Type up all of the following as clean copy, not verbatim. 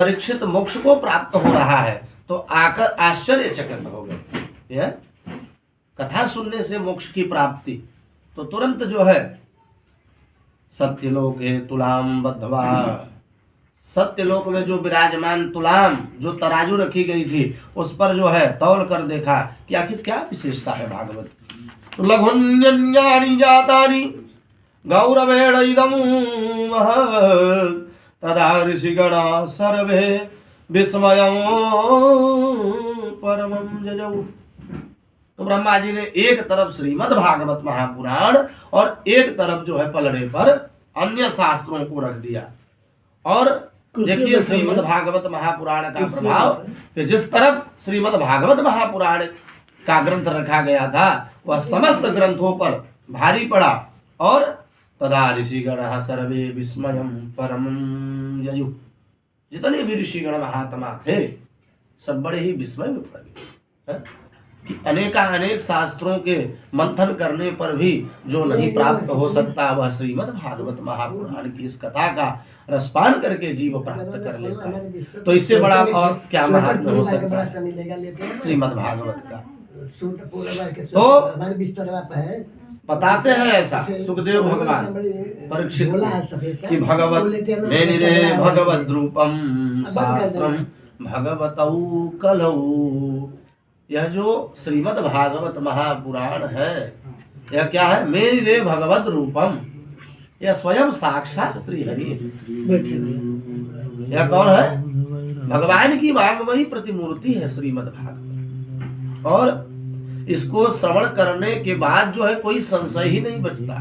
परीक्षित मोक्ष को प्राप्त हो रहा है तो आकर आश्चर्यचकित हो गए। यह कथा सुनने से मोक्ष की प्राप्ति, तो तुरंत जो है सत्यलोक है तुलाम बद्धवा, सत्यलोक में जो विराजमान तुलाम जो तराजू रखी गई थी उस पर जो है तौल कर देखा कि आखिर क्या विशेषता है भागवत। लघुन्यन्यानि जातानि गौरवेण इदं महत् तदा ऋषिगणा सर्वे विस्मयं परमं जजौ। तो ब्रह्मा जी ने एक तरफ श्रीमद् भागवत महापुराण और एक तरफ जो है पलड़े पर अन्य शास्त्रों को रख दिया। और देखिए श्रीमद् भागवत महापुराण का प्रभाव कि जिस तरफ श्रीमद् भागवत महापुराण का ग्रंथ रखा गया था वह समस्त ग्रंथों पर भारी पड़ा। और तदा ऋषिगण सर्वे विस्मयं परमं ययुः, जितने भी ऋषिगण महात्मा थे सब बड़े ही विस्मय में पड़ गए कि अनेक शास्त्रों के मंथन करने पर भी जो नहीं प्राप्त हो सकता वह श्रीमद् भागवत महापुराण की इस कथा का रसपान करके जीव प्राप्त कर लेता है। तो इससे बड़ा और क्या महात्मा हो सकता है श्रीमद् भागवत का। तो बताते हैं ऐसा सुखदेव भगवान परीक्षित कि भगवत मेनिरे भगवद रूपम शास्त्रम भगवतौ कलौ। यह जो श्रीमद् भागवत महापुराण है यह क्या है, मेनिरे भगवद रूपम, यह स्वयं साक्षात श्री हरि। यह कौन है, भगवान की वाग्मयी प्रतिमूर्ति है श्रीमद् भागवत। और इसको श्रवण करने के बाद जो है कोई संशय ही नहीं बचता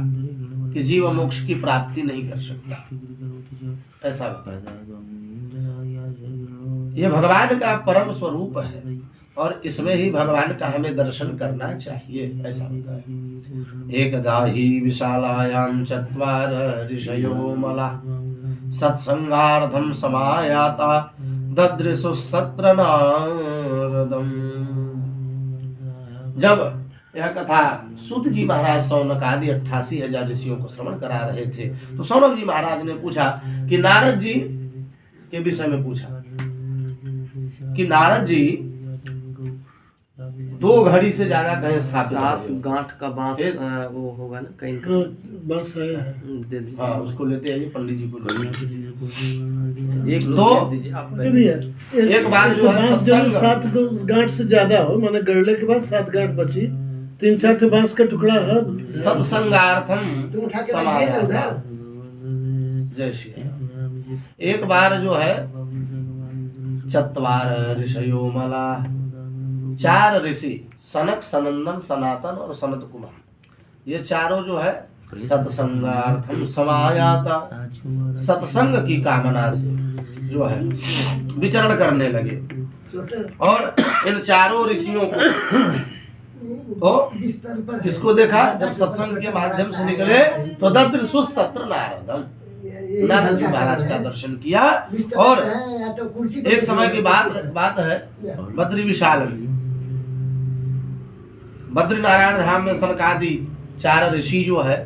कि जीव मोक्ष की प्राप्ति नहीं कर सकता। ऐसा ये भगवान का परम स्वरूप है और इसमें ही भगवान का हमें दर्शन करना चाहिए। ऐसा होता है। एकदा ही विशालायां चत्वार ऋषयो मला सत्संगार्थं समायाता ददृशुस्तत्र नारदम्। जब यह कथा सूत जी महाराज सौनक आदि 88,000 ऋषियों को श्रवण करा रहे थे तो सौनक जी महाराज ने पूछा कि नारद जी के विषय में पूछा कि नारद जी 2 घड़ी से ज्यादा कहीं स्थापित 7 गांठ का बांस वो होगा ना कहीं बांस है। हाँ उसको लेते हैं पंडित जी को। एक बार जो है जब 7 गांठ से ज्यादा हो माने गड़ले के बाद 7 गांठ बची 3-4 बांस का टुकड़ा है सत्संगार्थम समाया। जय श्री राम। एक बार जो है चत्वार ऋषयो मला, 4 ऋषि सनक सनंदन सनातन और सनत कुमार, ये चारों जो है सत्संगार्थम समायाता, सत्संग की कामना से जो है विचरण करने लगे। और इन चारों ऋषियों को तो किसको देखा, जब सत्संग के माध्यम से निकले तो ददृशुस्तत्र नारदम, नारद जी महाराज का दर्शन किया। और एक समय की बात है बद्री विशाल में, बद्री नारायण धाम में सनकादि 4 ऋषि जो है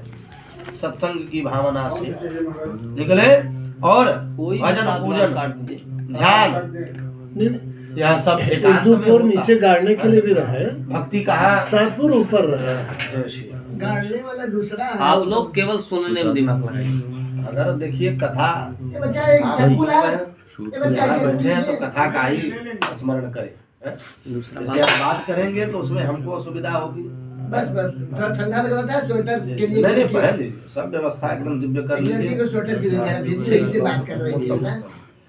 सत्संग की भावना से निकले और भजन पूजन ध्यान यह सब एकांत में नीचे गाड़ने के लिए भी रहे, भक्ति कहा 7 ऊपर रहे। गाड़ने वाला दूसरा है। आप लोग केवल सुनने में दिमाग लगाएं। अगर देखिए कथा बैठे हैं तो कथा का ही स्मरण करें। जैसे आप बात करेंगे तो उसमें हमको असुविधा होगी। बस ठंडा लग रहा था स्वेटर के लिए नहीं पहन लीजिए, सब व्यवस्था एकदम दिव्य कर लीजिए। स्वेटर के लिए से बात कर रहे थे ना।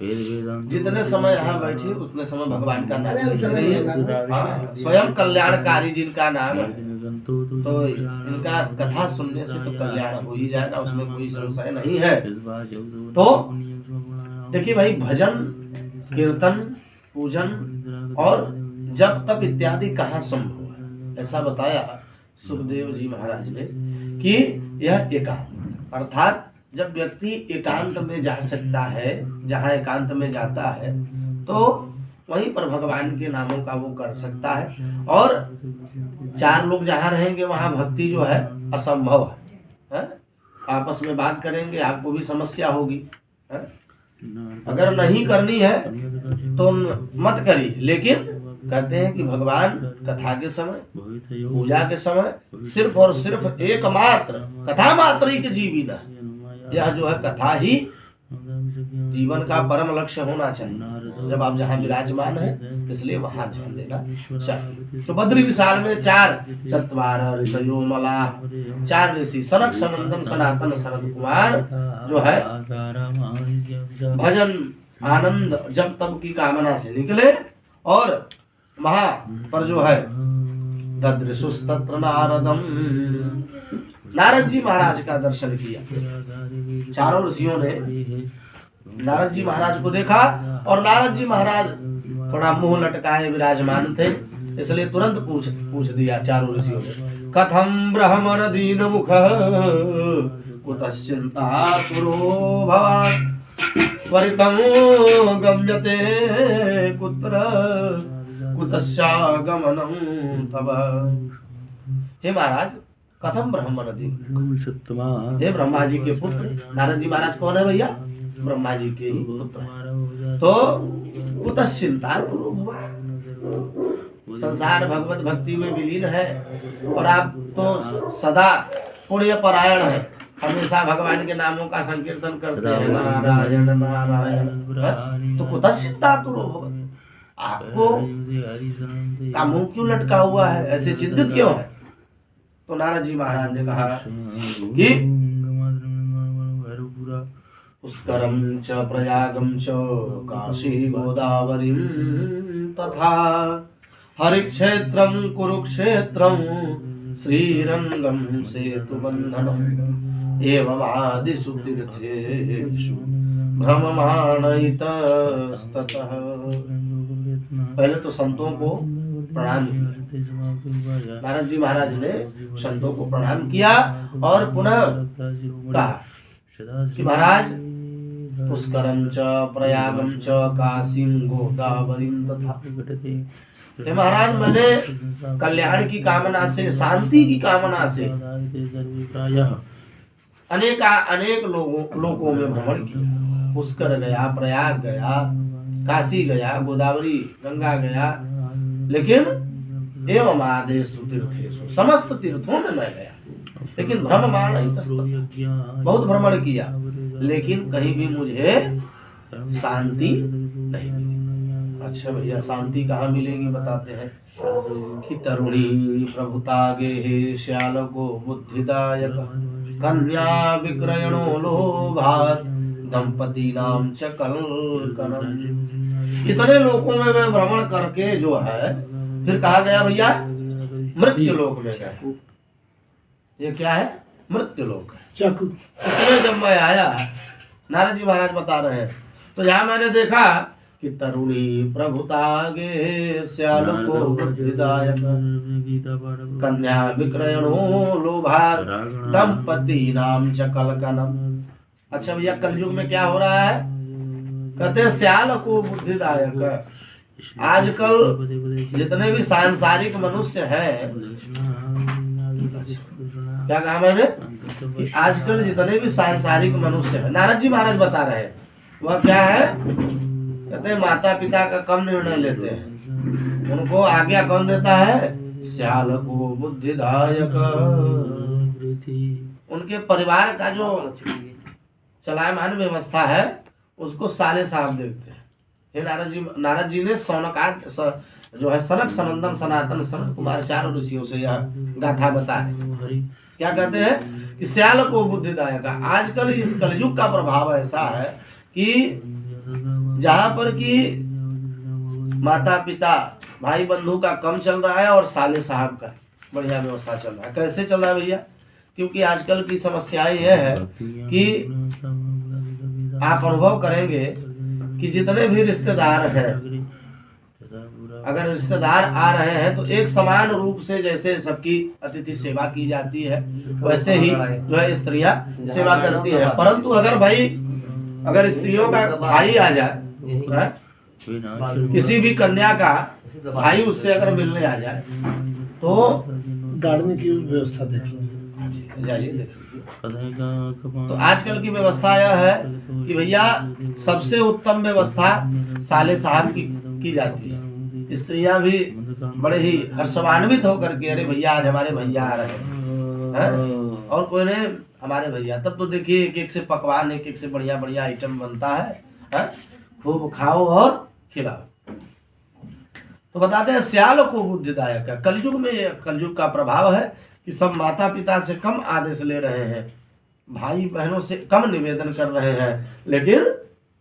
जितने समय यहाँ बैठे उतने समय भगवान का नाम स्वयं कल्याणकारी जिनका नाम है तो इनका कथा सुनने से तो कल्याण हो ही जाएगा, उसमें कोई संशय नहीं है। तो देखिए भाई भजन कीर्तन पूजन और जप तप इत्यादि कहाँ संभव है, ऐसा बताया सुखदेव जी महाराज ने कि यह एकांत, अर्थात जब व्यक्ति एकांत में जा सकता है, जहाँ एकांत में जाता है तो वहीं पर भगवान के नामों का वो कर सकता है। और 4 लोग जहाँ रहेंगे वहाँ भक्ति जो है असंभव है। आपस में बात करेंगे आपको भी समस्या होगी है? अगर नहीं करनी है तो मत करिए, लेकिन कहते हैं कि भगवान कथा के समय, पूजा के समय सिर्फ और सिर्फ एकमात्र कथा मात्र ही के जीवी न, यह जो है कथा ही जीवन का परम लक्ष्य होना चाहिए जब आप जहाँ विराजमान है, इसलिए वहां ध्यान देना चाहिए। तो बद्री विशाल में 4 चत्वार ऋषयो मलाह, 4 ऋषि सनक सनंदन सनातन सनत कुमार जो है भजन आनंद जब तब की कामना से निकले और वहां पर जो है ददृशुस्तत्र नारदम, नारद जी महाराज का दर्शन किया। चारों ऋषियों ने नारद जी महाराज को देखा और नारद जी महाराज थोड़ा मुंह लटकाए विराजमान थे, इसलिए तुरंत पूछ दिया चारों ऋषियों ने, कथम ब्रह्मण दीन मुख कुतश्चिंता पुरो भवान् त्वरितं गम्यते कुत्र कुतस्यागमनं तव। हे महाराज, कथम ब्रह्मण दीन, हे ब्रह्मा जी के पुत्र। नारद जी महाराज कौन है भैया? ब्रह्मा जी के ही पुत्र हैं। तो कुतश्चिंता पुरो भवान्, संसार भगवत भक्ति में विलीन है और आप तो सदा पुण्य परायण है, हमेशा भगवान के नामों का संकीर्तन करते हैं, नारायण नारायण, तो कुतश्चिंता पुरो भवान्, आपको का मुंह क्यों लटका हुआ है, ऐसे चिंतित क्यों है? तो नारद जी महाराज ने कहा कि पुष्करम च प्रयागम च काशी गोदावरी तथा हरिक्षेत्रम कुरुक्षेत्रम श्रीरंगम सेतुबंधनम एवं आदिषु तीर्थेषु भ्रममाण इतस्ततः। पहले तो संतों को प्रणाम किया, नारद जी महाराज ने संतों को प्रणाम किया और पुनः कहा कि महाराज पुष्करम च प्रयागम च काशीं गोदावरीं तथा, हे महाराज, मैंने कल्याण की कामना से, शांति की कामना से अनेक लोगों में भ्रमण किया। पुष्कर गया, प्रयाग गया, काशी गया, गोदावरी गंगा गया, लेकिन एवं आदेशु तीर्थेषु, समस्त तीर्थों में मैं गया, लेकिन भ्रममाण इतस्ततः, बहुत भ्रमण किया, लेकिन कहीं भी मुझे शांति नहीं मिली। अच्छा भैया, शांति कहाँ मिलेगी बताते हैं कि तरुणी प्रभुतागे श्यालको बुद्धिदायक कन्या विक्रयणो लोभात् दंपति नाम च कलकलम्। इतने लोकों में मैं भ्रमण करके जो है फिर कहा गया भैया मृत्यु लोक में गया। ये क्या है? मृत्यु लोक है। चाकू इसमें जब मैं आया, नारद जी महाराज बता रहे हैं, तो यहाँ मैंने देखा कि तरुणी प्रभुतागे श्यालको बुद्धिदायक कन्या विक्रयणो लोभात् दंपति नाम च कलकलम्। अच्छा भैया, कलयुग में क्या हो रहा है? कहते हैं श्याल को बुद्धिदायक। आजकल जितने भी सांसारिक मनुष्य हैं, क्या कहा मैंने कि आजकल जितने भी सांसारिक मनुष्य हैं, नारद जी महाराज बता रहे हैं, वह क्या है? कहते हैं माता पिता का कम निर्णय लेते हैं, उनको आज्ञा कौन देता है? श्याल को बुद्धिदायक। उनके परिवार का जो चलायमान व्यवस्था है उसको साले साहब देखते हैं। हे नारद जी ने सौनकाद जो है सनक सनंदन सनातन सनत कुमार 4 ऋषियों से यह गाथा बताए। क्या कहते हैं कि श्याल को बुद्धिदायक। आजकल इस कलयुग का प्रभाव ऐसा है कि जहाँ पर कि माता पिता भाई बंधु का कम चल रहा है और साले साहब का बढ़िया व्यवस्था चल रहा है। कैसे चल रहा है भैया? क्योंकि आजकल की समस्या यह है कि आप अनुभव करेंगे कि जितने भी रिश्तेदार हैं, अगर रिश्तेदार आ रहे हैं तो एक समान रूप से जैसे सबकी अतिथि सेवा की जाती है वैसे ही जो है स्त्रियां सेवा करती है। परंतु अगर स्त्रियों का भाई आ जाए, किसी भी कन्या का भाई उससे अगर मिलने आ जाए तो गाड़ने की व्यवस्था देख लो। जी जाइए देख लीजिए। तो आजकल की व्यवस्था यह है कि भैया सबसे उत्तम व्यवस्था साले साहब की जाती है। स्त्रियां भी बड़े ही हर्षान्वित होकर के अरे भैया आज हमारे भैया आ रहे हैं, और कोई नहीं हमारे भैया। तब तो देखिए एक एक से पकवान, एक एक से बढ़िया बढ़िया आइटम बनता है? खूब खाओ और खिलाओ। तो बताते हैं स्याल को बुद्धिदायक है। कलयुग में कलयुग का प्रभाव है कि सब माता पिता से कम आदेश ले रहे हैं, भाई बहनों से कम निवेदन कर रहे हैं, लेकिन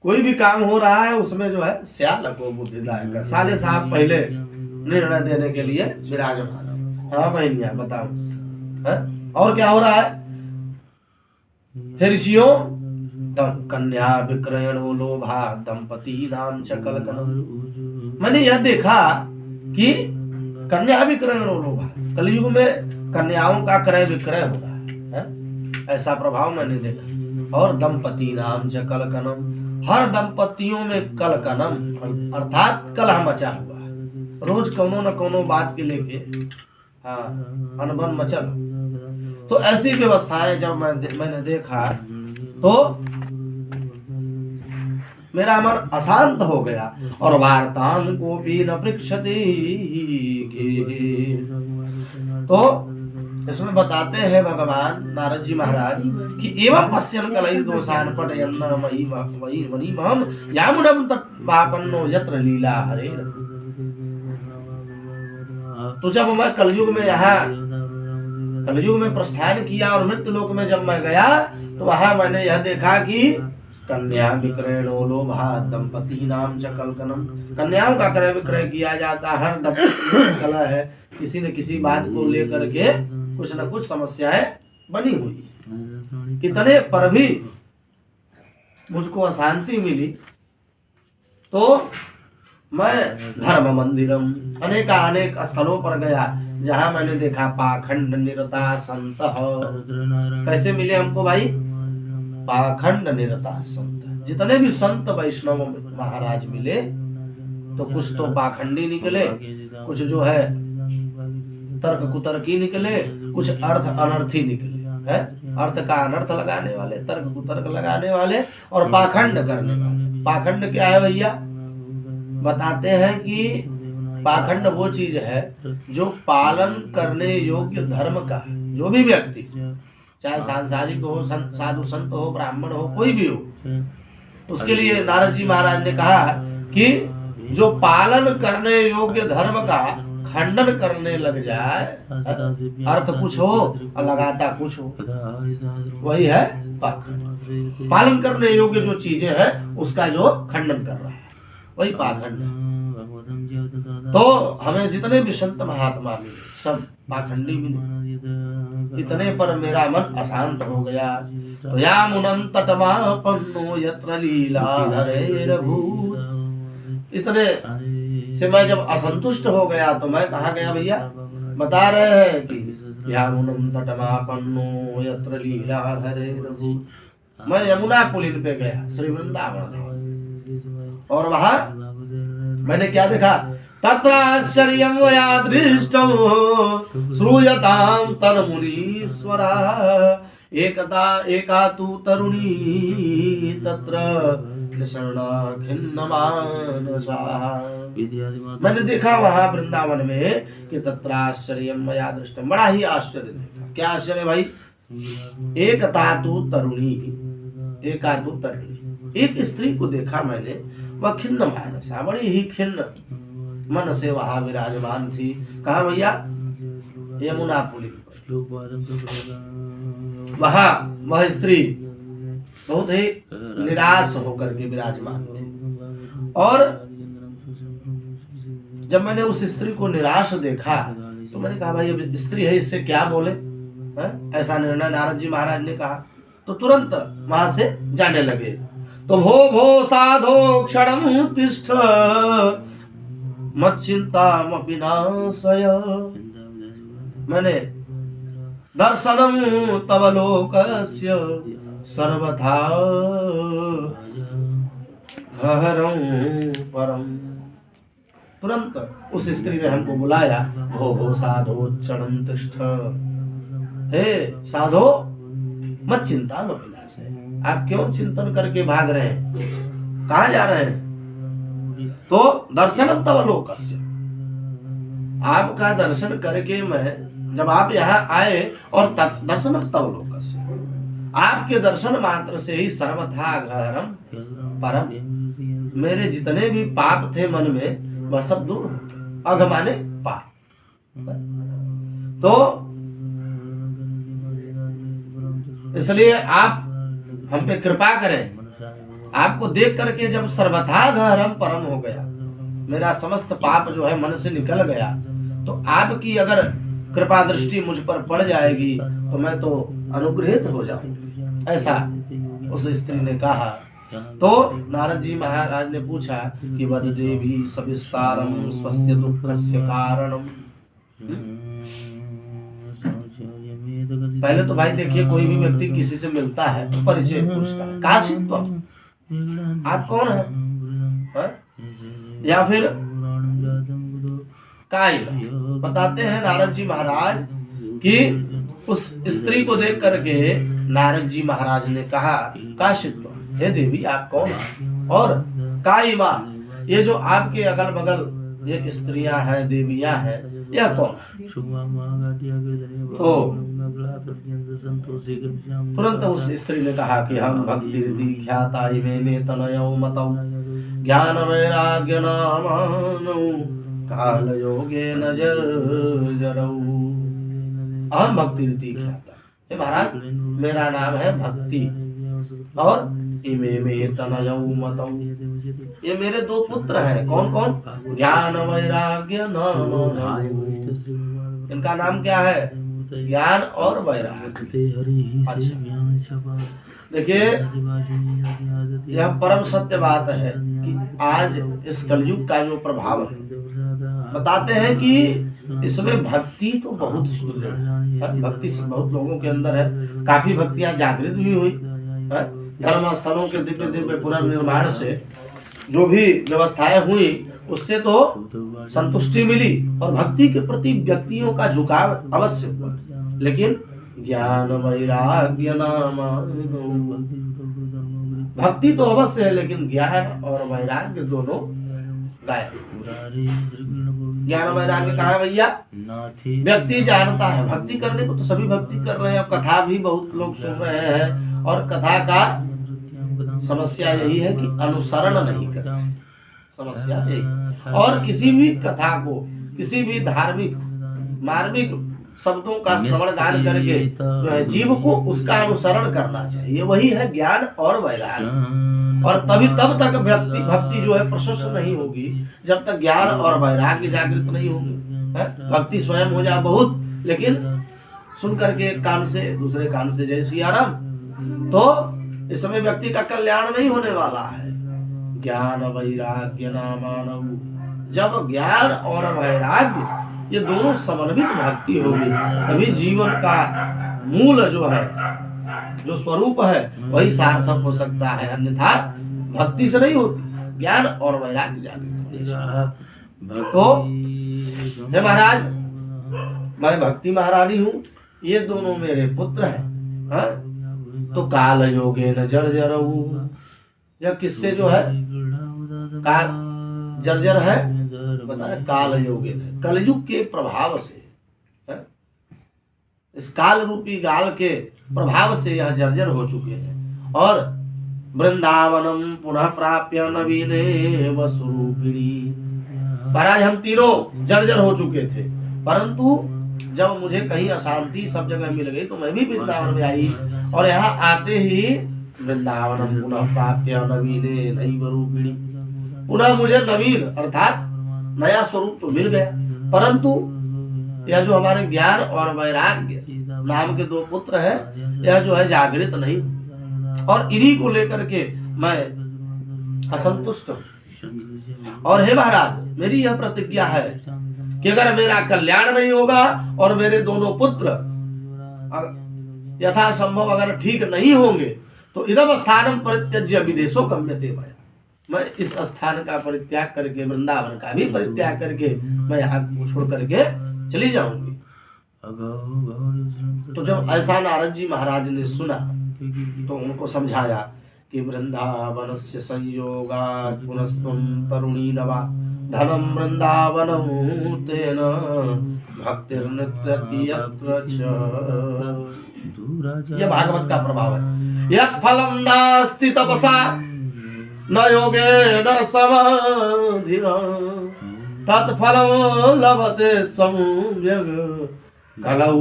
कोई भी काम हो रहा है उसमें जो है स्याल को बुद्धिदायक है। साले साहब पहले निर्णय देने के लिए विराजमान। हाँ बहनिया बताओ है? और क्या हो रहा है? ऋषियों कन्या विक्रयण लोभा दंपति नाम चकल कलम। मैंने यह देखा कि कन्या विक्रयण लोभा, कलयुग में कन्याओं का क्रय विक्रय हो रहा है? ऐसा प्रभाव मैंने देखा। और दंपति नाम चकल कनम, हर दंपतियों में कल कनम अर्थात कलह मचा हुआ है। रोज कोनो न कोनो बात के लेके अनबन मचल। तो ऐसी व्यवस्थाएं जब मैंने देखा तो मेरा मन अशांत हो गया। और वार्ताम को भी न पृक्षते, तो इसमें बताते हैं भगवान नारद जी महाराज कि एवं पश्यन कलई दोषान पटयन्न मयि वही वनी महम यामुनम तत्पापन्नो यत्र लीला हरे। तो जब मैं कलयुग में प्रस्थान किया और मृत्यु लोक में जब मैं गया तो वहां मैंने यह देखा कि कन्या विक्रयणो लोभा दंपति नाम चकल कनम, कन्याओं का क्रय विक्रय किया जाता। हर दंपति कला है, किसी न किसी बात को लेकर के कुछ न कुछ समस्याएं बनी हुई। कितने पर भी मुझको अशांति मिली। तो मैं धर्म मंदिरम अनेक स्थलों पर गया जहां मैंने देखा पाखंड निरता संत। कैसे मिले हमको भाई? पाखंड निरता संत। जितने भी संत वैष्णव महाराज मिले तो कुछ तो पाखंडी निकले, कुछ जो है तर्क कुतर्की निकले, कुछ अर्थ अनर्थी निकले है। अर्थ का अनर्थ लगाने वाले, तर्क कुतर्क लगाने वाले और पाखंड करने वाले। पाखंड क्या है भैया? बताते हैं कि पाखंड वो चीज है जो पालन करने योग्य धर्म का है। जो भी व्यक्ति चाहे सांसारिक हो, साधु संत हो, ब्राह्मण हो, कोई भी हो, उसके लिए नारद जी महाराज ने कहा कि जो पालन करने योग्य धर्म का खंडन करने लग जाए, अर्थ कुछ हो और लगाता कुछ हो, वही है पाखंड। पालन करने योग्य जो चीजें हैं उसका जो खंडन कर रहा है वही पाखंड है। तो हमें जितने भी संत महात्मा मिले सब पाखंडी मिले। इतने पर मेरा मन अशांत हो गया। तो या मुनन तटमापन्नो यत्र लीला हरेरभूत। इतने से मैं जब असंतुष्ट हो गया तो मैं कहाँ गया भैया? बता रहे हैं कि या मुनन तटमापन्नो यत्र लीला हरेरभूत। मैं यमुना पुलिन पे गया, श्री वृंदावन धाम। और वहां मैंने क्या देखा? तत्राश्चर्यं मया दृष्टं श्रूयतां तन्मुनीश्वरा एकदा एका तु तरुणी तत्र निशर्णा खिन्नमानसा। मैंने देखा वहां वृंदावन में कि तत्राश्चर्यं मया दृष्टं, बड़ा ही आश्चर्य देखा। क्या आश्चर्य भाई? एकता तु तरुणी, एका तु तरुणी, एक स्त्री को देखा मैंने, वह खिन्न मानसा, बड़ी ही खिन्न मन से वहां विराजमान थी। कहा भैया? यमुनापुरी। वहां वह स्त्री बहुत ही निराश होकर के विराजमान थी। और जब मैंने उस स्त्री को निराश देखा तो मैंने कहा भाई अब स्त्री है, इससे क्या बोले है? ऐसा निर्णय नारद जी महाराज ने कहा। तो तुरंत वहां से जाने लगे। तो भो साधो क्षणं तिष्ठ मच्चिंतामपि नाशय। मैंने दर्शनम तव लोकस्य सर्वथा हरं परम। तुरंत उस स्त्री ने हमको बुलाया, भो साधो क्षणं तिष्ठ। हे साधो मत चिंता लो विनाश है। आप क्यों चिंतन करके भाग रहे हैं, कहाँ जा रहे हैं? तो दर्शनम तव लोकस्य, आपका दर्शन करके मैं, जब आप यहाँ आए और दर्शनम तव लोकस्य, आपके दर्शन मात्र से ही सर्वथा गहरम परम, मेरे जितने भी पाप थे मन में वह सब दूर हो गए। अघ माने पाप। तो इसलिए आप हम पे कृपा करें, आपको देख करके जब सर्वथा गहरम परम हो गया, मेरा समस्त पाप जो है मन से निकल गया, तो आपकी अगर कृपा दृष्टि मुझ पर पड़ जाएगी तो मैं तो अनुग्रहित हो जाऊंगी, ऐसा उस स्त्री ने कहा। तो नारद जी महाराज ने पूछा कि वद देवी सविस्तारम स्वस्य दुःखस्य कारणम। पहले तो भाई देखिए, कोई भी व्यक्ति किसी से मिलता है तो परिचय पूछता है, काशित्व, आप कौन है? या फिर काय। बताते हैं नारद जी महाराज कि उस स्त्री को देख करके नारद जी महाराज ने कहा, काशित्व, हे देवी आप कौन हैं? और काय माँ, ये जो आपके अगल बगल ये स्त्रियां हैं, देवियां हैं, यह कौन? तो तुरंत उस स्त्री ने कहा कि हम भक्ति ख्याता इमे तनयो मतौ ज्ञान वैराग्य नामानौ काल योगे नजर जरौ। अहम भक्ति ख्याता, हे महाराज मेरा नाम है भक्ति, और इमे तनयो मतौ, ये मेरे दो पुत्र हैं। कौन कौन? ज्ञान वैराग्य नामानौ, इनका नाम क्या है? ज्ञान और वैराग्य। अच्छा, देखिए यह परम सत्य बात है कि आज इस कलयुग का जो प्रभाव है, बताते हैं कि इसमें भक्ति तो बहुत सुंदर है, भक्ति से बहुत लोगों के अंदर है, काफी भक्तियां जागृत भी हुई है। धर्म स्थलों के दिव्य दिव्य पुनर्निर्माण से जो भी व्यवस्थाएं हुई उससे तो संतुष्टि मिली और भक्ति के प्रति व्यक्तियों का झुकाव अवश्य हुआ, लेकिन ज्ञान वैराग्य नामानौ, भक्ति तो अवश्य है लेकिन ज्ञान और वैराग्य दोनों गायब। ज्ञान वैराग्य कहाँ है भैया? व्यक्ति जानता है, भक्ति करने को तो सभी भक्ति कर रहे हैं, अब कथा भी बहुत लोग सुन रहे हैं, और कथा का समस्या यही है कि अनुसरण नहीं करते, समस्या यही। और किसी भी कथा को, किसी भी धार्मिक मार्मिक शब्दों का श्रवण गान करके जो है जीव को उसका अनुसरण करना चाहिए, वही है ज्ञान और वैराग्य। और तभी तब तक भक्ति जो है प्रशस्त नहीं होगी जब तक ज्ञान और वैराग्य जागृत नहीं होगी। भक्ति स्वयं हो जाए बहुत, लेकिन सुन करके एक कान से दूसरे कान से जय सिया राम, तो इस समय व्यक्ति का कल्याण नहीं होने वाला है। ज्ञान वैराग्य नामानौ, जब ज्ञान और वैराग्य ये दोनों समन्वित भक्ति होगी तभी जीवन का मूल जो है, जो स्वरूप है वही सार्थक हो सकता है, अन्यथा भक्ति से नहीं होती, ज्ञान और वैराग्य जागृत। तो हे महाराज मैं भक्ति महारानी हूँ, ये दोनों मेरे पुत्र हैं। हाँ? तो काल योगे न जर्जरऊ, यह किससे जो है काल जर्जर है? बताया काल योगे, कलयुग के प्रभाव से, इस काल रूपी गाल के प्रभाव से यह जर्जर हो चुके हैं। और वृंदावनम पुनः प्राप्य नवीने वसुरूपिणी, महाराज हम तीनों जर्जर हो चुके थे, परंतु जब मुझे कहीं अशांति सब जगह मिल गई तो मैं भी वृंदावन में आई, और यहाँ आते ही वृंदावनम पुनः प्राप्य नवीने नैव रूपिणी, पुनः मुझे नवीन अर्थात नया स्वरूप तो मिल गया, परंतु यह जो हमारे ज्ञान और वैराग्य नाम के दो पुत्र हैं, यह जो है जागृत नहीं, और इन्हीं को लेकर के मैं असंतुष्ट हूँ। और हे महाराज मेरी यह प्रतिज्ञा है कि अगर मेरा कल्याण नहीं होगा और मेरे दोनों पुत्र यथासंभव अगर ठीक नहीं होंगे तो इदम स्थानम परित्यज्य विदेशो गम्यते मया, मैं इस स्थान का परित्याग करके, वृंदावन का भी परित्याग करके मैं यहाँ को छोड़ करके चली जाऊंगी। तो जब ऐसा नारद जी महाराज ने सुना तो उनको समझाया कि वृंदावन से संयोगा पुनस्त्वं तरुणी नवा धनम वृंदावनम तेन भक्तिर्नित्यति यत्र च। ये भागवत का प्रभाव है। यत् फलम नास्ति तपसा न योगे न समाधिना तत्फलम लभते सम्यग् कलौ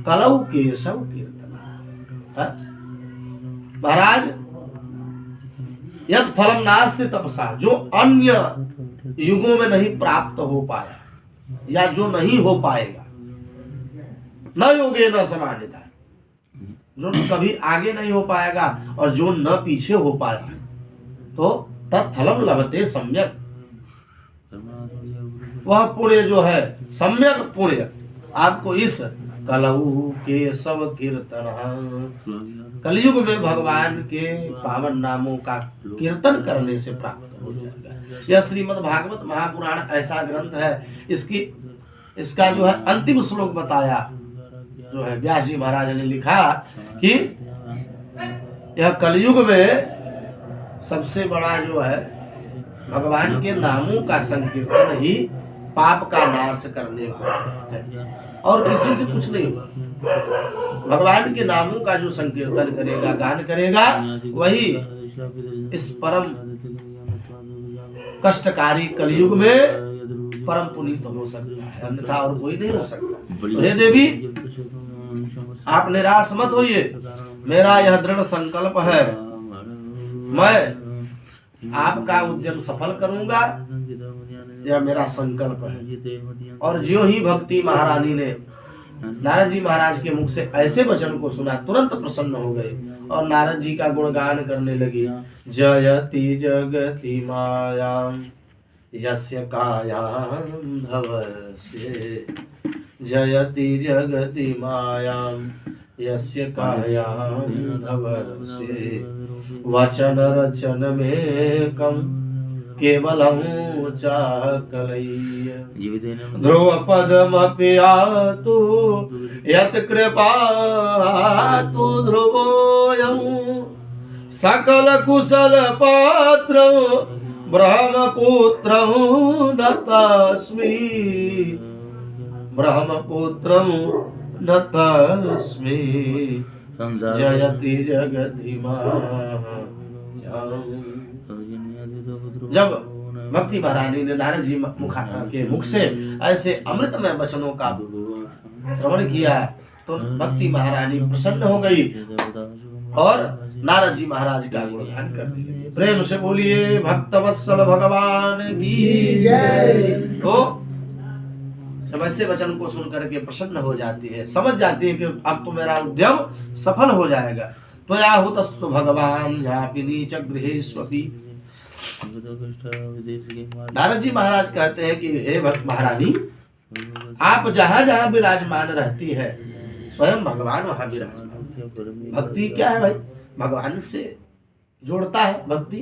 कलौ केशव कीर्तना। महाराज यत् फलम नास्ति तपसा, जो अन्य युगों में नहीं प्राप्त हो पाया या जो नहीं हो पाएगा, न योगे न समानिता, जो कभी आगे नहीं हो पाएगा और जो न पीछे हो पाया है, तो तत्फलम लभते सम्यक, वह पुण्य जो है सम्यक पुण्य आपको इस कलऊ के सब कीर्तन, कलयुग में भगवान के पावन नामों का कीर्तन करने से प्राप्त हो जाएगा। यह श्रीमद् भागवत महापुराण ऐसा ग्रंथ है, इसका जो है अंतिम श्लोक बताया, जो है व्यास जी महाराज ने लिखा कि यह कलयुग में सबसे बड़ा जो है भगवान के नामों का संकीर्तन ही पाप का नाश करने वाला है, और किसी से कुछ नहीं होगा। भगवान के नामों का जो संकीर्तन करेगा, गान करेगा, वही इस परम कष्टकारी कलयुग में परम पुनीत हो सकता है, अन्यथा और कोई नहीं हो सकता। हे देवी, आप निराश मत होइए, मेरा यह दृढ़ संकल्प है, मैं आपका उद्यम सफल करूंगा, यह मेरा संकल्प है। और ज्यों ही भक्ति महारानी ने नारद जी महाराज के मुख से ऐसे वचन को सुना, तुरंत प्रसन्न हो गए और नारद जी का गुणगान करने लगी। जयति जगति मायाम यस्य कायाम धवस्य, जयति जगति मायाम यस्य कायाम धवस्य, वचन रचन में कम केवलं चाकलय्य, ध्रुव पदमपि आतु यत् कृपातु ध्रुवोऽयं, सकल कुशल पात्र ब्रह्मपुत्रं दत्तास्मि, ब्रह्मपुत्रं दत्तास्मि, जयति जगति मायाम। जब भक्ति महारानी ने नारद जी के मुख से ऐसे अमृतमय वचनों का श्रवण किया तो भक्ति महारानी प्रसन्न हो गई और नारद जी महाराज का गुणगान करने लगी। प्रेम से बोलिए भक्तवत्सल भगवान की जय। तो जब ऐसे वचन को सुन करके प्रसन्न हो जाती है, समझ जाती है कि अब तो मेरा उद्यम सफल हो जाएगा। तो या हुतस्तु भगवान यापिनी च गृहेष्वपि। नारद जी महाराज कहते हैं कि हे महारानी, आप जहां जहां विराजमान रहती है स्वयं भगवान वहां विराजमान। भक्ति क्या है भाई? भगवान से जोड़ता है भक्ति।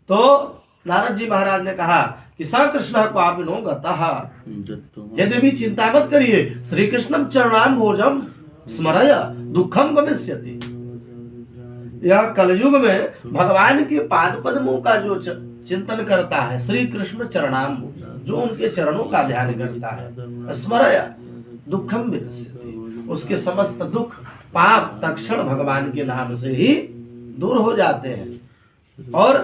तो नारद जी महाराज ने कहा कि स कृष्ण पापिनो गतः, यदि भी चिंता मत करिए, श्री कृष्णम चरणाम्भोजम स्मरय दुखम गमिष्यति। यह कलयुग में भगवान के पाद पद्मों का जो चिंतन करता है, श्री कृष्ण चरणाम्भोज, जो उनके चरणों का ध्यान करता है, स्मरय दुखम विनश्यति, उसके समस्त दुख पाप तत्क्षण भगवान के नाम से ही दूर हो जाते हैं। और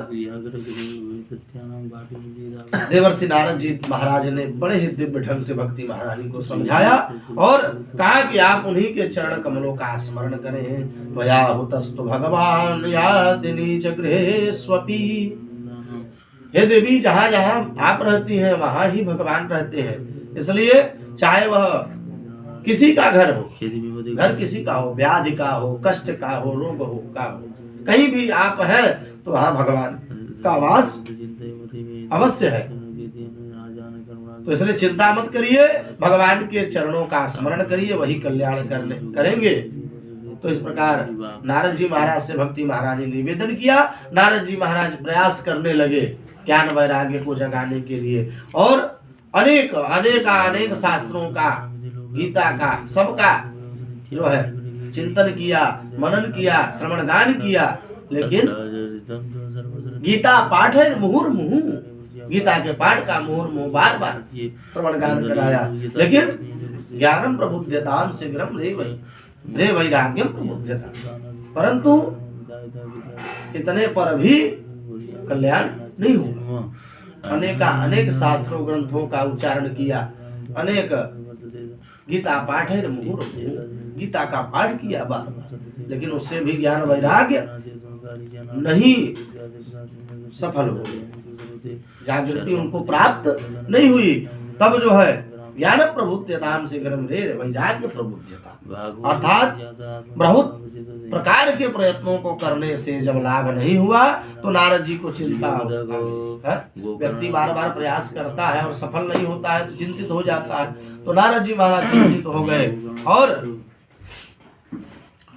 देवर्षि नारद जी महाराज ने बड़े ही दिव्य ढंग से भक्ति महारानी को समझाया और कहा कि आप उन्हीं के चरण कमलों का स्मरण करें। त्वया हुतस्तु भगवान यादिनी च गृहेष्वपि। हे देवी, जहां जहां आप रहती हैं वहां ही भगवान रहते हैं। इसलिए चाहे वह किसी का घर हो, घर किसी का हो, व्याधि का हो, कष्ट का हो, रोग हो का हो, कहीं भी आप हैं तो वहां भगवान का वास अवश्य है। तो इसलिए चिंता मत करिए, भगवान के चरणों का स्मरण करिए, वही कल्याण करेंगे। तो इस प्रकार नारद जी महाराज से भक्ति महाराज ने निवेदन किया। नारद जी महाराज प्रयास करने लगे ज्ञान वैराग्य को जगाने के लिए, और अनेक अनेक शास्त्रों का, गीता का, सबका जो है चिंतन किया, मनन किया, श्रवण गान किया, लेकिन गीता पाठ है मुहुर्मुहु, गीता के पाठ का मुहुर्मुहु बार बार श्रवण गान कराया, लेकिन ज्ञानम प्रबुद्धताम शीघ्रम रे वैराग्यम प्रबुद्धता, परंतु इतने पर भी कल्याण नहीं हुआ। अनेक शास्त्रों ग्रंथों का उच्चारण किया, अनेक गीता पाठ है मुहुर्मुहु, गीता का पाठ किया बार बार, लेकिन उससे भी ज्ञान वैराग्य नहीं सफल हो, जागृति उनको प्राप्त नहीं हुई। तब जो है ज्ञान प्रबुद्धताम शीघ्रम रे वैराग्य प्रबुद्धता, अर्थात बहुत प्रकार के प्रयत्नों को करने से जब लाभ नहीं हुआ तो नारद जी को चिंता है। व्यक्ति बार बार प्रयास करता है और सफल नहीं होता है तो चिंतित हो जाता है। तो नारद जी महाराज चिंतित हो गए और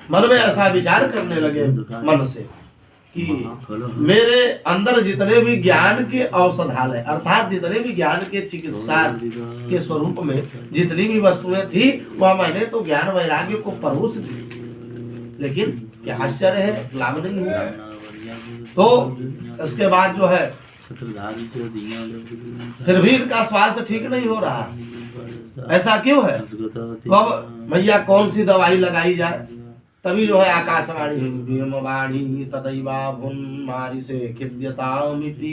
मन में ऐसा विचार करने लगे मन से कि मेरे अंदर जितने भी ज्ञान के औषधालय, अर्थात जितने भी ज्ञान के चिकित्सा के स्वरूप में जितनी भी वस्तुएं थी वह मैंने तो ज्ञान वैराग्य को परोस दी, लेकिन क्या आश्चर्य है, लाभ नहीं हुआ। तो इसके बाद जो है फिर भी इनका स्वास्थ्य ठीक नहीं हो रहा। ऐसा क्यों है? तो अब भैया कौन सी दवाई लगाई जाए? तभी जो है आकाशवाणी व्योमवाणी तथैवा भुन्मारि से खिद्यतामिति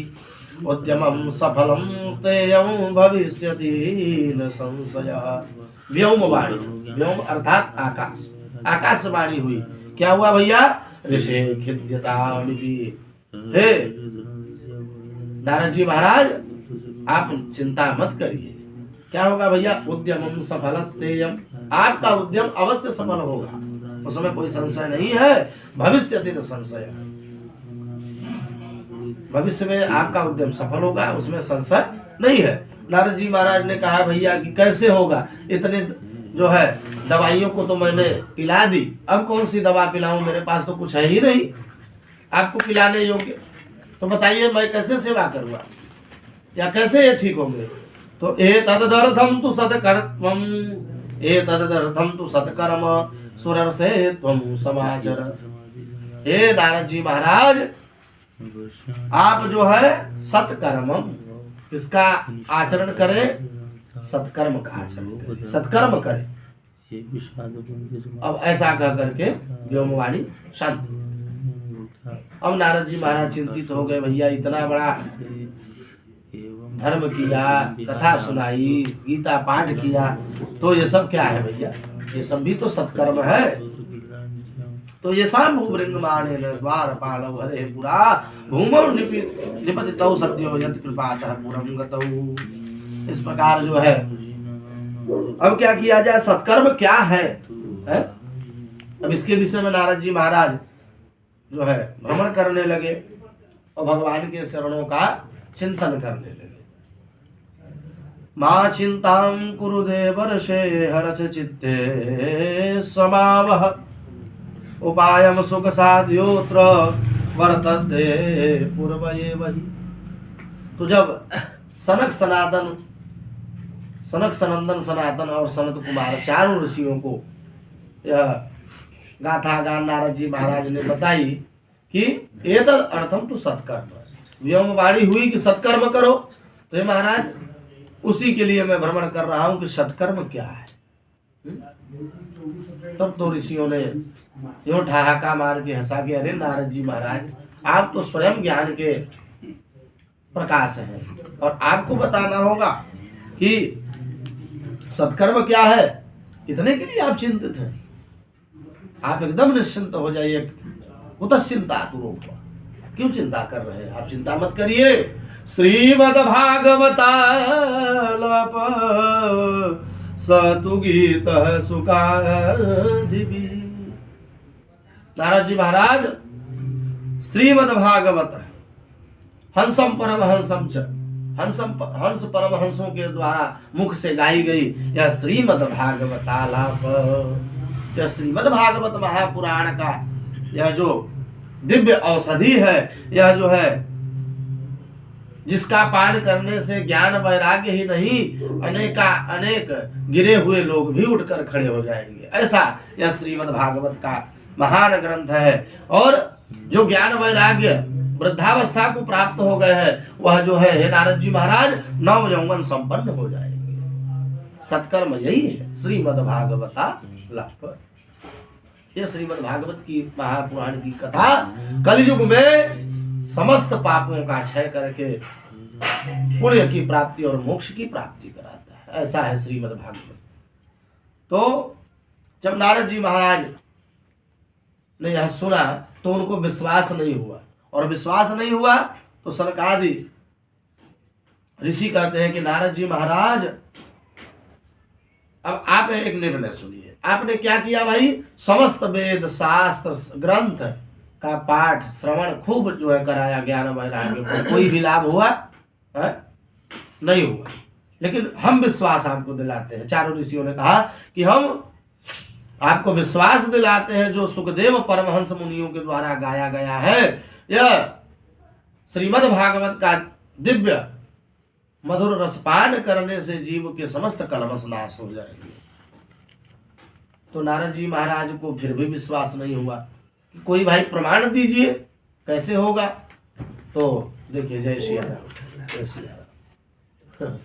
उद्यमं सफलम तेयं भविष्यति न संशयः। व्योमवाणी, व्योम अर्थात आकाश, आकाशवाणी हुई। क्या हुआ भैया? ऋषे खिद्यतामिति। हे नारद जी महाराज आप चिंता मत करिए। क्या होगा भैया? उद्यमं सफलस्तेयं, आपका उद्यम अवश्य सफल होगा, उसमें कोई संशय नहीं है। भविष्यति न संशय, भविष्य में आपका उद्यम सफल होगा, उसमें संशय नहीं है। नारद जी महाराज ने कहा भैया कि कैसे होगा, इतने जो है दवाइयों को तो मैंने पिला दी, अब कौन सी दवा पिलाऊं, मेरे पास तो कुछ है ही नहीं आपको पिलाने योग्य, तो बताइए मैं कैसे सेवा करूँगा या कैसे ये ठीक होंगे। तो एतदर्थम तु सत्कर्म, एतदर्थम तु सत्कर्म सुरर्थे त्वं समाचर। हे नारद जी महाराज आप जो है सत्कर्म, किसका आचरण करें? सत्कर्म का आचरण करें, सत्कर्म करें। अब ऐसा कह करके व्योमवाणी शांत। अब नारद जी महाराज चिंतित हो गए, भैया इतना बड़ा धर्म किया, कथा सुनाई, गीता पाठ किया, तो ये सब क्या है भैया? ये सब भी तो सत्कर्म है। तो ये शाम भूवृंगमाने द्वार पालव हरे पुरा भूमौ निपतितौ सद्यो यत् कृपातः पुरं गतौ। इस प्रकार जो है अब क्या किया जाए, सत्कर्म क्या है? अब इसके विषय में नारद जी महाराज जो है भ्रमण करने लगे और भगवान के चरणों का चिंतन करने लगे। मां चिंतां कुरु देवर्षे हर्ष चित्ते समावह उपायम सुख साध्योत्र वर्तते पूर्वये वही। तो जब सनक सनंदन सनातन और सनत कुमार चारों ऋषियों को यह गाथा गान नारद जी महाराज ने बताई कि एतद अर्थम तु सत्कर्म, व्योमवाणी हुई कि सत्कर्म करो, तो महाराज उसी के लिए मैं भ्रमण कर रहा हूं कि सत्कर्म क्या है। तब तो ऋषियों ने यूं ठहाका मार के हंसा के, अरे नारद जी महाराज आप तो स्वयं ज्ञान के प्रकाश हैं और आपको बताना होगा कि सत्कर्म क्या है, इतने के लिए आप चिंतित हैं। आप एकदम निश्चिंत हो जाइए। कुतश्चिंता तुरोप, क्यों चिंता कर रहे हैं? आप चिंता मत करिए। श्रीमद्भागवतालप सतु गीत सुखाधिबी। नारद जी महाराज श्रीमद्भागवत हंसम परम हंसम च, हंस परम हंसों के द्वारा मुख से गाई गई यह श्रीमद्भागवतालाप, यह श्रीमद्भागवत महापुराण का यह जो दिव्य औषधि है, यह जो है जिसका पान करने से ज्ञान वैराग्य ही नहीं अनेक गिरे हुए लोग भी उठकर खड़े हो जाएंगे। ऐसा यह श्रीमद् भागवत का महान ग्रंथ है। और जो ज्ञान वैराग्य वृद्धावस्था को प्राप्त हो गए हैं वह जो है हे नारद जी महाराज नव यौवन संपन्न हो जाएंगे। सत्कर्म यही है श्रीमद् भागवता लाभ। यह श्रीमद् भागवत की महापुराण की कथा कलयुग में समस्त पापों का क्षय करके पुण्य की प्राप्ति और मोक्ष की प्राप्ति कराता है। ऐसा है श्रीमद् भागवत। तो जब नारद जी महाराज ने यह सुना तो उनको विश्वास नहीं हुआ, और विश्वास नहीं हुआ तो सनकादि ऋषि कहते हैं कि नारद जी महाराज अब आप एक निर्णय सुनिए। आपने क्या किया भाई? समस्त वेद शास्त्र ग्रंथ का पाठ श्रवण खूब जो है कराया, ज्ञान वैराग्य को कोई भी लाभ हुआ है? नहीं हुआ। लेकिन हम विश्वास आपको दिलाते हैं। चारों ऋषियों ने कहा कि हम आपको विश्वास दिलाते हैं जो सुखदेव परमहंस मुनियों के द्वारा गाया गया है, यह श्रीमद् भागवत का दिव्य मधुर रसपान करने से जीव के समस्त कलमश नाश हो जाएंगे। तो नारद जी महाराज को फिर भी विश्वास नहीं हुआ कि कोई भाई प्रमाण दीजिए, कैसे होगा? तो देखिए, जय श्री राम, जय श्री राम।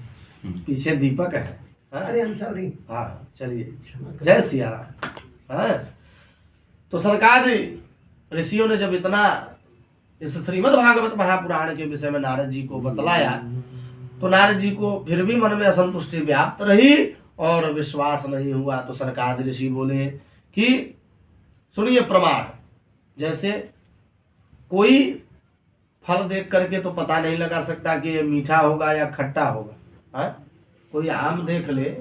पीछे दीपक है। हाँ? अरे हम सॉरी। हाँ चलिए, जय श्री राम। हाँ? तो सरकार ऋषियों ने जब इतना इस श्रीमद् भागवत महापुराण के विषय में नारद जी को बतलाया तो नारद जी को फिर भी मन में असंतुष्टि व्याप्त रही और विश्वास नहीं हुआ। तो सरकार ऋषि बोले कि सुनिए प्रमाण, जैसे कोई फल देख करके तो पता नहीं लगा सकता कि ये मीठा होगा या खट्टा होगा। हाँ? कोई आम देख ले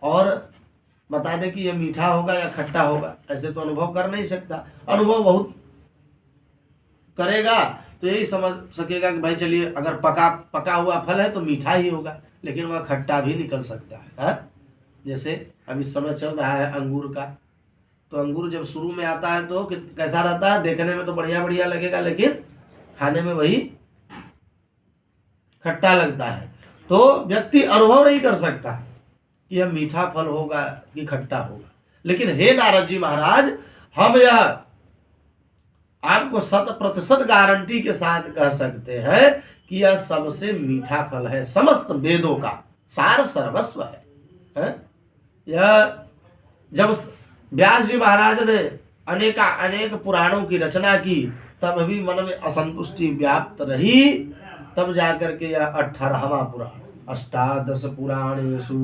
और बता दे कि ये मीठा होगा या खट्टा होगा, ऐसे तो अनुभव कर नहीं सकता। अनुभव बहुत करेगा तो यही समझ सकेगा कि भाई चलिए अगर पका हुआ फल है तो मीठा ही होगा, लेकिन वह खट्टा भी निकल सकता है। हाँ? जैसे अभी समय चल रहा है अंगूर का, तो अंगूर जब शुरू में आता है तो कैसा रहता है? देखने में तो बढ़िया बढ़िया लगेगा, लेकिन खाने में वही खट्टा लगता है। तो व्यक्ति अनुभव नहीं कर सकता कि यह मीठा फल होगा कि खट्टा होगा। लेकिन हे नारद जी महाराज, हम यह आपको 100% गारंटी के साथ कह सकते हैं कि यह सबसे मीठा फल है, समस्त वेदों का सार सर्वस्व है। यह जब व्यास जी महाराज ने अनेक पुराणों की रचना की तब भी मन में असंतुष्टि व्याप्त रही, तब जाकर के यह 18वां पुराण, 18 पुराणेषु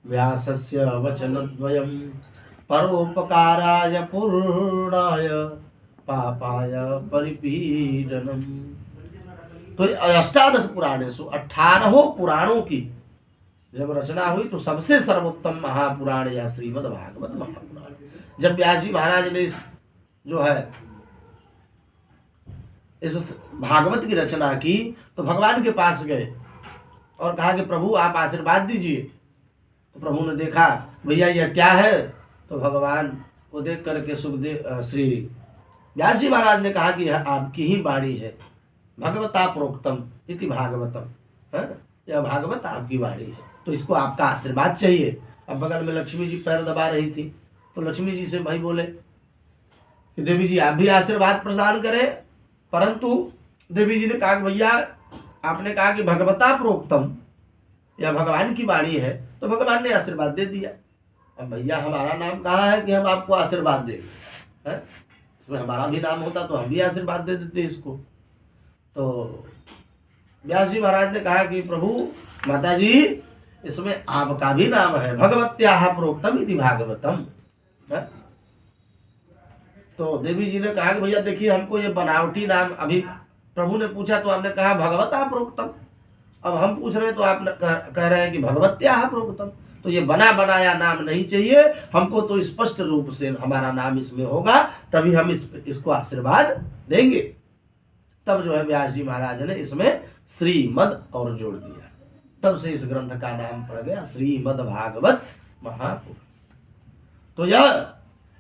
व्यासस्य वचनद्वयम् परोपकाराय पूर्णाय पापाय परिपीडनम। तो 18 पुराणेषु 18 पुराणों की जब रचना हुई तो सबसे सर्वोत्तम महापुराण यह श्रीमद् भागवत महापुराण। जब व्यास जी महाराज ने जो है इस भागवत की रचना की तो भगवान के पास गए और कहा कि प्रभु आप आशीर्वाद दीजिए। तो प्रभु ने देखा भैया यह क्या है, तो भगवान को देख करके सुखदेव श्री व्यास जी महाराज ने कहा कि यह आपकी ही वाणी है, भगवता प्रोक्तम इति भागवतम। यह भागवत आपकी वाणी है, तो इसको आपका आशीर्वाद चाहिए। अब बगल में लक्ष्मी जी पैर दबा रही थी, तो लक्ष्मी जी से भाई बोले कि देवी जी आप भी आशीर्वाद प्रदान करें। परंतु देवी जी ने कहा कि भैया आपने कहा कि भगवता प्रोक्तम, यह भगवान की वाणी है, तो भगवान ने आशीर्वाद दे दिया। अब भैया हमारा नाम कहाँ है कि हम आपको आशीर्वाद देंगे? इसमें हमारा भी नाम होता तो हम भी आशीर्वाद दे देते इसको। तो व्यास जी महाराज ने कहा कि प्रभु माता जी इसमें आपका भी नाम है, भगवत्याः प्रोक्तम इति भागवतम। तो देवी जी ने कहा कि भैया देखिए हमको ये बनावटी नाम, अभी प्रभु ने पूछा तो हमने कहा भगवता प्रोक्तम, अब हम पूछ रहे हैं तो आप कह रहे हैं कि भगवत्याः प्रोक्तम। तो ये बना बनाया नाम नहीं चाहिए हमको, तो स्पष्ट रूप से हमारा नाम इसमें होगा तभी हम इसको आशीर्वाद देंगे। तब जो है व्यास जी महाराज ने इसमें श्रीमद और जोड़ दिया, तब से इस ग्रंथ का नाम पड़ गया श्रीमद् भागवत महापुराण। तो यह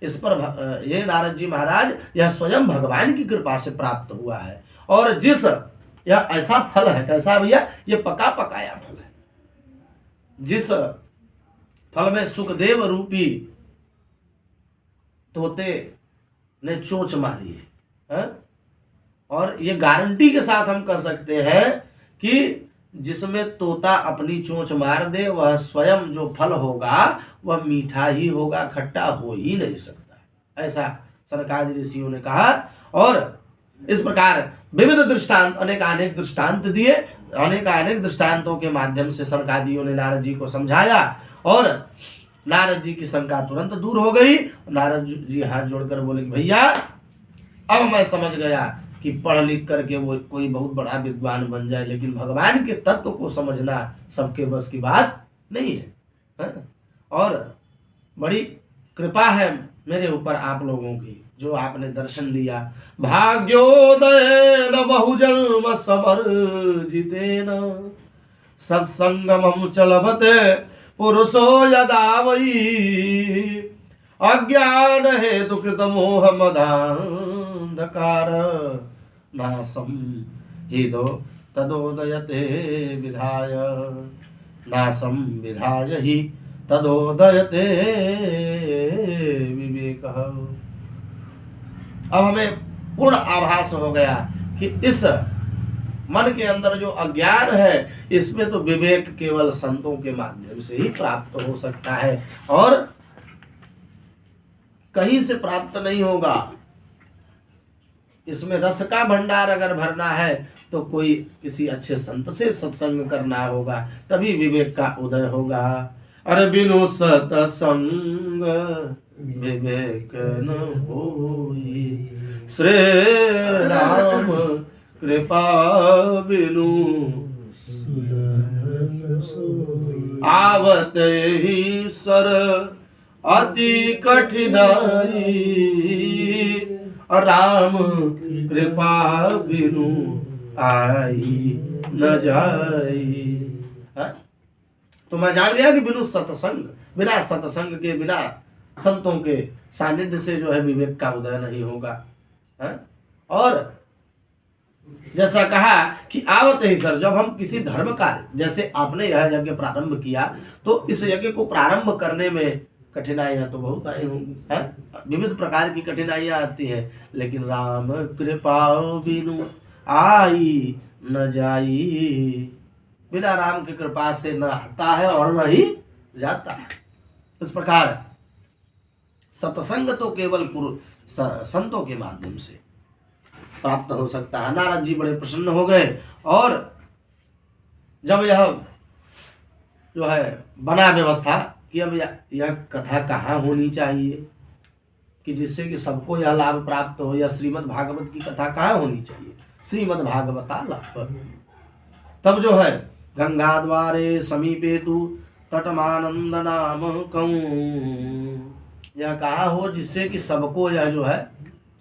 इस पर ये नारद जी महाराज यह स्वयं भगवान की कृपा से प्राप्त हुआ है। और जिस यह ऐसा फल है, कैसा भैया, ये पका पकाया फल है। जिस फल में सुखदेव रूपी तोते ने चोंच मारी है? और ये गारंटी के साथ हम कर सकते हैं कि जिसमें तोता अपनी चोंच मार दे वह स्वयं जो फल होगा वह मीठा ही होगा, खट्टा हो ही नहीं सकता, ऐसा सनकादि ऋषियों ने कहा। और इस प्रकार विविध दृष्टांत, अनेक दृष्टांत दिए, अनेक दृष्टांतों के माध्यम से सनकादियों ने नारद जी को समझाया और नारद जी की शंका तुरंत दूर हो गई। नारद जी हाथ जोड़कर बोले कि भैया अब मैं समझ गया कि पढ़ लिख करके वो कोई बहुत बड़ा विद्वान बन जाए, लेकिन भगवान के तत्व को समझना सबके बस की बात नहीं है? और बड़ी कृपा है मेरे ऊपर आप लोगों की, जो आपने दर्शन दिया। भाग्योदय न बहुजन्म समर्जितेन सत्संगमं चलभते पुरुषो यदा वै अज्ञान हेतु कृत मोह मदान्धकार नासम हिदो तदोदयते विधाय नासम विधाय ही तदोदयते विवेक। अब हमें पूर्ण आभास हो गया कि इस मन के अंदर जो अज्ञान है इसमें तो विवेक केवल संतों के माध्यम से ही प्राप्त हो सकता है और कहीं से प्राप्त नहीं होगा। इसमें रस का भंडार अगर भरना है तो कोई किसी अच्छे संत से सत्संग करना होगा, तभी विवेक का उदय होगा। अरे बिनु सत्संग विवेक न होई, श्री राम कृपा बिनु आवत ही सर अति कठिनाई, राम कृपा बिनु आई न जाई। तो मैं जान गया कि बिनु सत्संग, बिना सत्संग के, बिना संतों के सानिध्य से जो है विवेक का उदय नहीं होगा। और जैसा कहा कि आवत ही सर, जब हम किसी धर्म कार्य, जैसे आपने यह यज्ञ प्रारंभ किया तो इस यज्ञ को प्रारंभ करने में कठिनाइयां तो बहुत आई होंगी, विविध प्रकार की कठिनाइयां आती हैं, लेकिन राम कृपा बिनु आई न जाई, बिना राम की कृपा से न आता है और न ही जाता है। इस प्रकार सत्संग तो केवल संतों के माध्यम से प्राप्त हो सकता है। नारद जी बड़े प्रसन्न हो गए और जब यह जो है बना व्यवस्था कि अब यह कथा कहाँ होनी चाहिए कि जिससे कि सबको यह लाभ प्राप्त हो, या श्रीमद् भागवत की कथा कहाँ होनी चाहिए, श्रीमद् भागवता लाभ। तब जो है गंगा द्वारे समीपे तु तटमानंद नाम कहूँ, यह कहा हो जिससे कि सबको यह जो है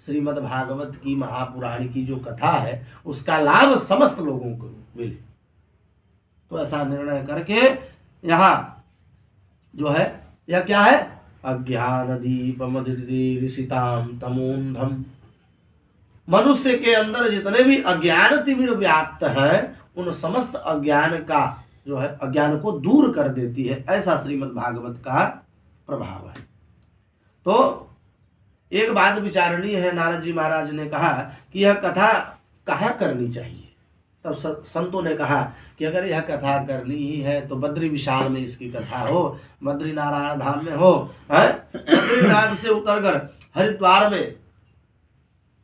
श्रीमद् भागवत की महापुराण की जो कथा है उसका लाभ समस्त लोगों को मिले। तो ऐसा निर्णय करके यहाँ जो है यह क्या है, अज्ञान दीप मदिशिताम तमोन्धम, मनुष्य के अंदर जितने भी अज्ञान तिमिर व्याप्त है उन समस्त अज्ञान का जो है अज्ञान को दूर कर देती है, ऐसा श्रीमद् भागवत का प्रभाव है। तो एक बात विचारणीय है, नारद जी महाराज ने कहा कि यह कथा कहाँ करनी चाहिए। तब संतों ने कहा कि अगर यह कथा करनी ही है तो बद्री विशाल में इसकी कथा हो, बद्री नारायण धाम में हो, बद्रीनाथ से उतरकर हरिद्वार में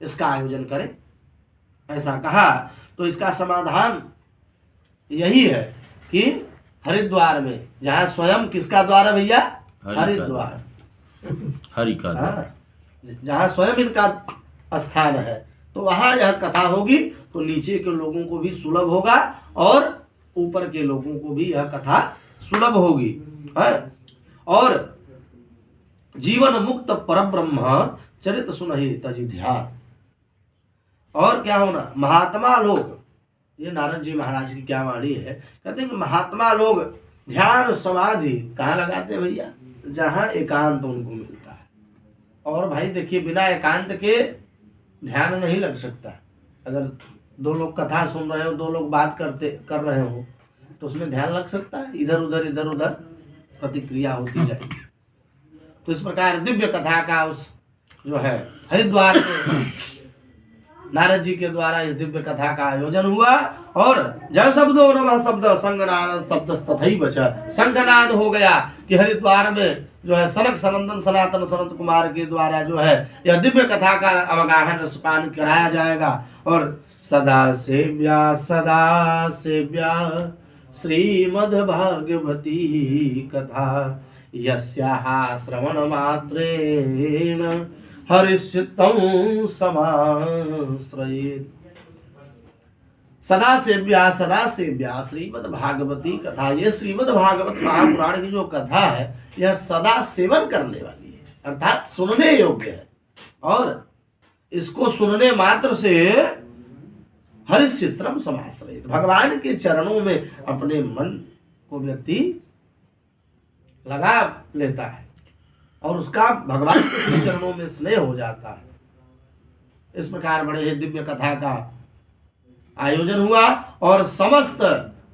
इसका आयोजन करें, ऐसा कहा। तो इसका समाधान यही है कि हरिद्वार में, जहाँ स्वयं किसका द्वार है भैया, हरिद्वार, हरि का, जहाँ स्वयं इनका स्थान है, तो वहाँ यह कथा होगी तो नीचे के लोगों को भी सुलभ होगा और ऊपर के लोगों को भी यह कथा सुलभ होगी। और जीवन मुक्त परब्रह्म चरित सुनहि तजि ध्यान। और क्या होना, महात्मा लोग, ये नारद जी महाराज की क्या वाणी है, कहते हैं कि महात्मा लोग ध्यान समाधि कहाँ लगाते हैं भैया, जहाँ एकांत उनको मिलता है। और भाई देखिए बिना एकांत के ध्यान नहीं लग सकता। अगर दो लोग कथा सुन रहे हो, दो लोग बात कर रहे हो, तो उसमें ध्यान लग सकता है? इधर उधर प्रतिक्रिया होती जाएगी। तो इस प्रकार दिव्य कथा का उस जो है हरिद्वार के नारद जी के द्वारा इस दिव्य कथा का आयोजन हुआ। और जय शब्दो नमः शब्द संगनाद शब्द तथैव च, संगनाद हो गया कि हरिद्वार में जो है सनक सनंदन सनातन सनत कुमार के द्वारा जो है यह दिव्य कथा का अवगाहन रसपान कराया जाएगा। और सदा सेव्या श्रीमद्भागवती कथा यस्याः श्रवण मात्रेण हरिचित्तं समाश्रयेत्। सदा सेव्या श्रीमद् भागवती कथा, ये श्रीमद् भागवत महापुराण की जो कथा है यह सदा सेवन करने वाली है, अर्थात सुनने योग्य है। और इसको सुनने मात्र से हरिचित्रम समाश्रयेत्, भगवान के चरणों में अपने मन को व्यक्ति लगा लेता है और उसका भगवान के चरणों में स्नेह हो जाता है। इस प्रकार बड़े ही दिव्य कथा का आयोजन हुआ और समस्त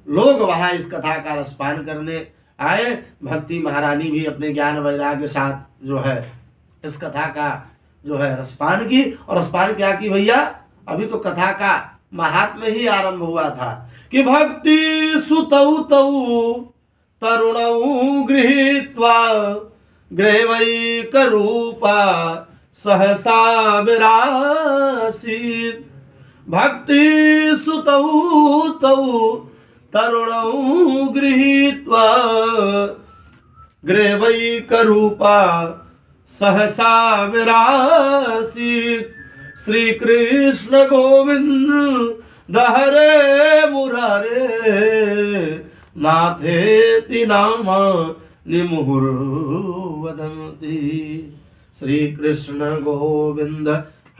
लोग वहां इस कथा का रसपान करने आए। भक्ति महारानी भी अपने ज्ञान वैराग्य के साथ जो है इस कथा का जो है रसपान की। और रसपान क्या की भैया, अभी तो कथा का महात्म्य ही आरंभ हुआ था कि भक्ति सुतौ तौ तरुणौ गृहीत्वा ग्रेवैकरूपा सहसा विरासीत्। भक्ति सुतौ तौ तरुणौ गृहीत्वा ग्रेवैकरूपा सहसा विरासीत्। श्री कृष्ण गोविंद हरे मुरारे नाथेति नाम निमुहुर्वदन्ति। श्री कृष्ण गोविंद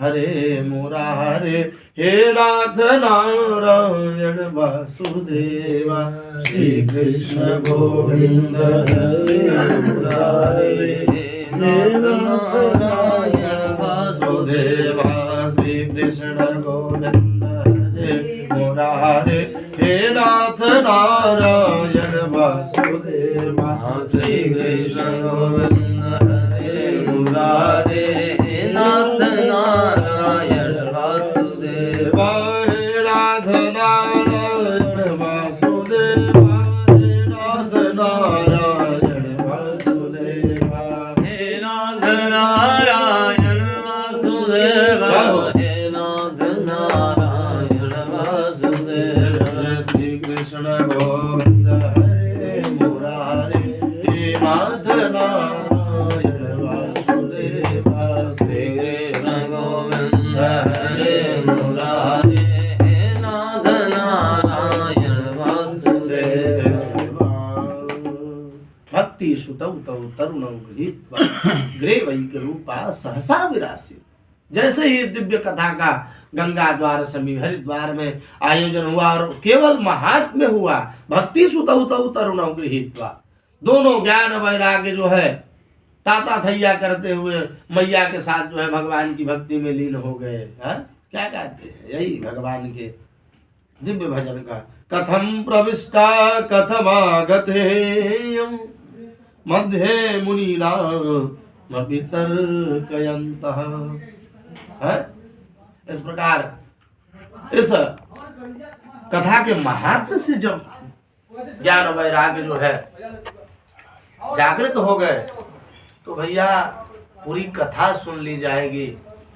हरे मुरारे हे नाथ नारायण वासुदेवा। श्री कृष्ण गोविंद हरे मुरारे हे नाथ नारायण वासुदेवा। श्री कृष्ण गोविंद हरे मुरारे हे नाथ नारायण वासुदेवा। श्री कृष्ण गोविंद हरे मुरारे हे नाथ नारायण वासुदेवा। हे नाथ नारायण वासुदेवा। हे नाथ नारायण वासुदेवा। हे नाथ नारायण वासुदेवा। हे नाथ नारायण वासुदेवा। श्री कृष्ण गोविंद हरे मुरारे हे नाथ नारायण वासुदेवा। श्री कृष्ण गोविंद हरे मुरारे हे नाथ नारायण वासुदेवा। भक्ति सुतौ तौ तरुणौ गृहीत्वा ग्रेवैकरूपा सहसा विरासीत्। जैसे ही दिव्य कथा का गंगा द्वार समीप हरिद्वार में आयोजन हुआ और केवल महात्म्य हुआ, भक्ति सुतौ तौ तरुणौ गृहीत्वा, दोनों ज्ञान वैराग्य जो है ताता थैया करते हुए मैया के साथ जो है भगवान की भक्ति में लीन हो गए। क्या कहते हैं, यही भगवान के दिव्य भजन का। कथम प्रविष्टा कथमागते मध्ये मुनीना वितर्कयन्तः। इस प्रकार इस कथा के महात्म्य से जब ज्ञान वैराग्य जो है जागृत हो गए तो भैया पूरी कथा सुन ली जाएगी,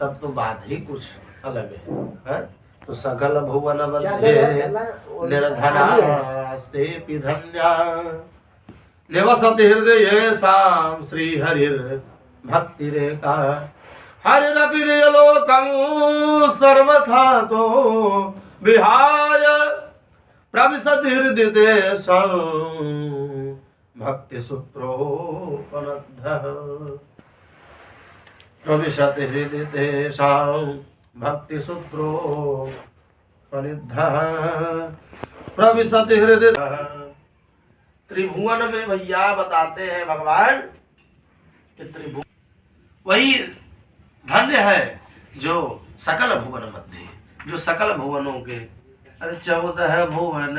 तब तो बात ही कुछ अलग है। तो सकल भुवन बंधे निर्धनास्ते धन्या निवसति हृदये साम श्री हरिर भक्ति रेखा। हरिरपि लोकं सर्वथा तो विहाय प्रविशति हृदये भक्ति सूत्रोपनद्धः। प्रविशति हृदये भक्ति सूत्रोपनिद्धः। प्रविशति हृदय। त्रिभुवन में भैया बताते हैं भगवान कि त्रिभुवन वही धन्य है जो सकल भुवन मध्य जो सकल भुवनों के, अरे 14 भुवन